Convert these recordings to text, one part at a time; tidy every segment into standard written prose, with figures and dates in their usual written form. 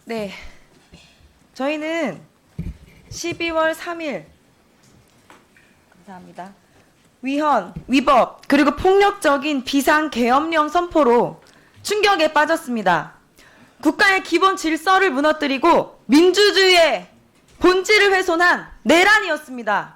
네, 저희는 12월 3일 감사합니다. 위헌, 위법, 그리고 폭력적인 비상계엄령 선포로 충격에 빠졌습니다. 국가의 기본 질서를 무너뜨리고 민주주의의 본질을 훼손한 내란이었습니다.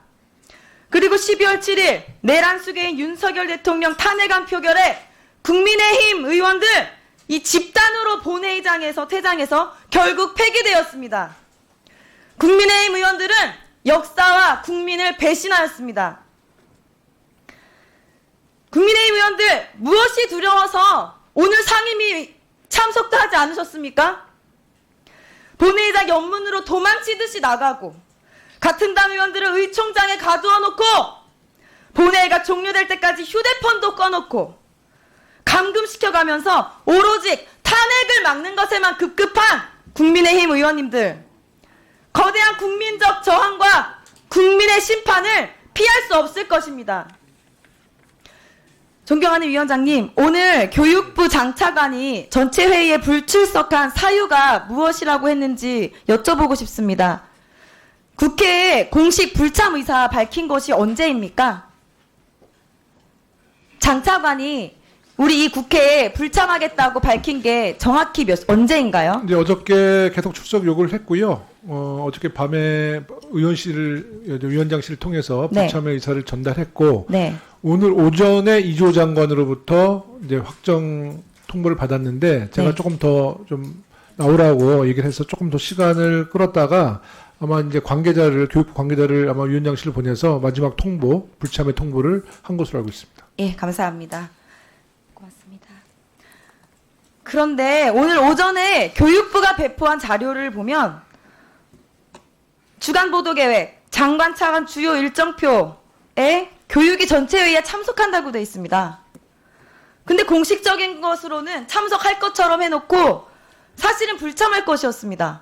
그리고 12월 7일 내란 수괴인 윤석열 대통령 탄핵안 표결에 국민의힘 의원들 이 집단으로 본회의장에서 퇴장해서 결국 폐기되었습니다. 국민의힘 의원들은 역사와 국민을 배신하였습니다. 국민의힘 의원들 무엇이 두려워서 오늘 상임위 참석도 하지 않으셨습니까? 본회의장 옆문으로 도망치듯이 나가고 같은 당 의원들을 의총장에 가두어 놓고 본회의가 종료될 때까지 휴대폰도 꺼놓고 감금시켜가면서 오로지 탄핵을 막는 것에만 급급한 국민의힘 의원님들, 거대한 국민적 저항과 국민의 심판을 피할 수 없을 것입니다. 존경하는 위원장님, 오늘 교육부 장차관이 전체 회의에 불출석한 사유가 무엇이라고 했는지 여쭤보고 싶습니다. 국회에 공식 불참 의사 밝힌 것이 언제입니까? 장차관이 우리 이 국회에 불참하겠다고 밝힌 게 정확히 언제인가요? 이제 어저께 계속 출석 요구를 했고요. 어저께 밤에 위원장실을 통해서 불참의 의사를 전달했고, 네. 오늘 오전에 이주호 장관으로부터 이제 확정 통보를 받았는데, 제가 네. 조금 더 좀 나오라고 얘기를 해서 조금 더 시간을 끌었다가 아마 이제 교육부 관계자를 아마 위원장실을 보내서 마지막 불참의 통보를 한 것으로 알고 있습니다. 예, 감사합니다. 고맙습니다. 그런데 오늘 오전에 교육부가 배포한 자료를 보면 주간보도계획, 장관 차관 주요 일정표에 교육이 전체 회의에 참석한다고 되어 있습니다. 근데 공식적인 것으로는 참석할 것처럼 해놓고 사실은 불참할 것이었습니다.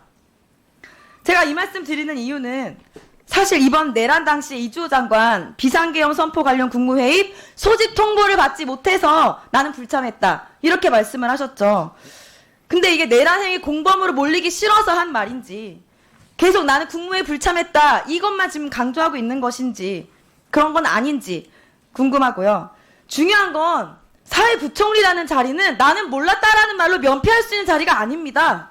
제가 이 말씀 드리는 이유는 사실 이번 내란 당시 이주호 장관 비상계엄 선포 관련 국무회의 소집 통보를 받지 못해서 나는 불참했다, 이렇게 말씀을 하셨죠. 근데 이게 내란 행위 공범으로 몰리기 싫어서 한 말인지 계속 나는 국무회의 불참했다 이것만 지금 강조하고 있는 것인지 그런 건 아닌지 궁금하고요. 중요한 건 사회부총리라는 자리는 나는 몰랐다라는 말로 면피할 수 있는 자리가 아닙니다.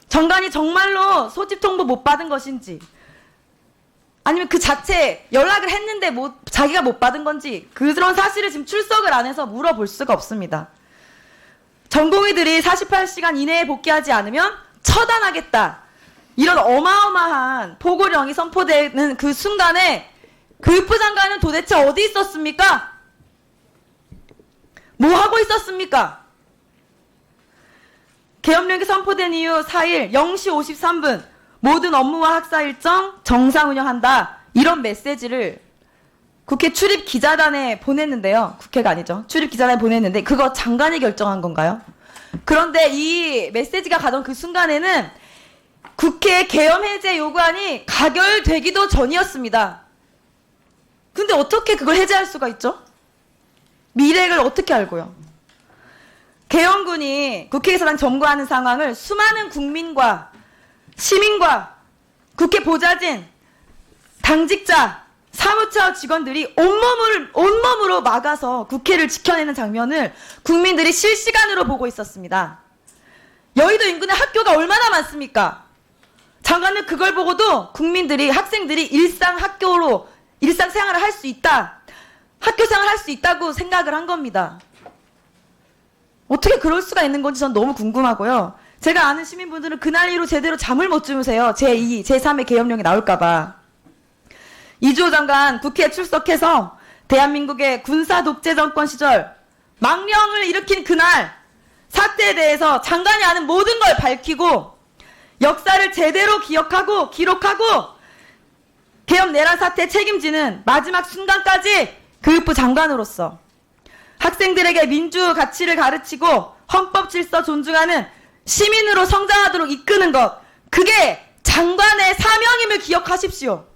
장관이 정말로 소집 통보 못 받은 것인지 아니면 그 자체 연락을 했는데 자기가 못 받은 건지 그런 사실을 지금 출석을 안 해서 물어볼 수가 없습니다. 전공의들이 48시간 이내에 복귀하지 않으면 처단하겠다, 이런 어마어마한 보고령이 선포되는 그 순간에 교육부 장관은 도대체 어디 있었습니까? 뭐 하고 있었습니까? 계엄령이 선포된 이후 4일 0시 53분 모든 업무와 학사 일정 정상 운영한다, 이런 메시지를 국회 출입 기자단에 보냈는데요. 국회가 아니죠. 출입 기자단에 보냈는데 그거 장관이 결정한 건가요? 그런데 이 메시지가 가던 그 순간에는 국회 계엄 해제 요구안이 가결되기도 전이었습니다. 근데 어떻게 그걸 해제할 수가 있죠? 미래를 어떻게 알고요? 계엄군이 국회에서 점거하는 상황을 수많은 국민과 시민과 국회 보좌진, 당직자, 사무처 직원들이 온몸으로 막아서 국회를 지켜내는 장면을 국민들이 실시간으로 보고 있었습니다. 여의도 인근에 학교가 얼마나 많습니까? 장관은 그걸 보고도 국민들이, 학생들이 일상생활을 할 수 있다, 학교생활을 할 수 있다고 생각을 한 겁니다. 어떻게 그럴 수가 있는 건지 전 너무 궁금하고요. 제가 아는 시민분들은 그날 이후로 제대로 잠을 못 주무세요. 제2, 제3의 계엄령이 나올까봐. 이주호 장관 국회에 출석해서 대한민국의 군사 독재 정권 시절 망명을 일으킨 그날 사태에 대해서 장관이 아는 모든 걸 밝히고 역사를 제대로 기억하고 기록하고 계엄 내란 사태에 책임지는 마지막 순간까지 교육부 장관으로서 학생들에게 민주 가치를 가르치고 헌법 질서 존중하는 시민으로 성장하도록 이끄는 것, 그게 장관의 사명임을 기억하십시오.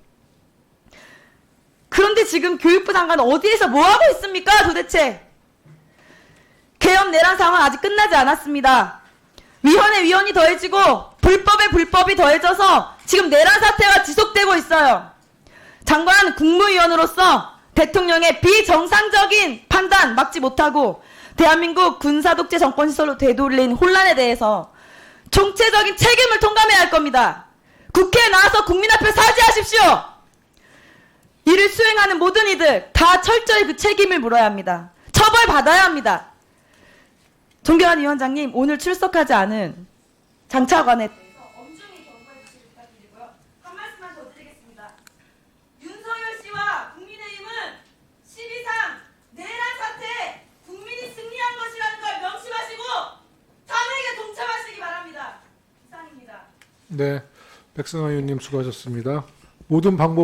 그런데 지금 교육부 장관은 어디에서 뭐하고 있습니까 도대체? 계엄 내란 상황 아직 끝나지 않았습니다. 위헌에 위헌이 더해지고 불법에 불법이 더해져서 지금 내란 사태가 지속되고 있어요. 장관 국무위원으로서 대통령의 비정상적인 판단 막지 못하고 대한민국 군사독재 정권 시설로 되돌린 혼란에 대해서 총체적인 책임을 통감해야 할 겁니다. 국회에 나와서 국민 앞에 사죄하십시오. 이를 수행하는 모든 이들 다 철저히 그 책임을 물어야 합니다. 처벌받아야 합니다. 존경하는 위원장님, 오늘 출석하지 않은 장차관에 대해서 엄중히 경고해 주시길 부탁드리고요. 한 말씀만 더 드리겠습니다. 윤석열 씨와 국민의힘은 12.3 내란 사태 국민이 승리한 것이라는 걸 명심하시고 탄핵에 동참하시기 바랍니다. 이상입니다. 네, 백승환 의원님 수고하셨습니다. 모든 방법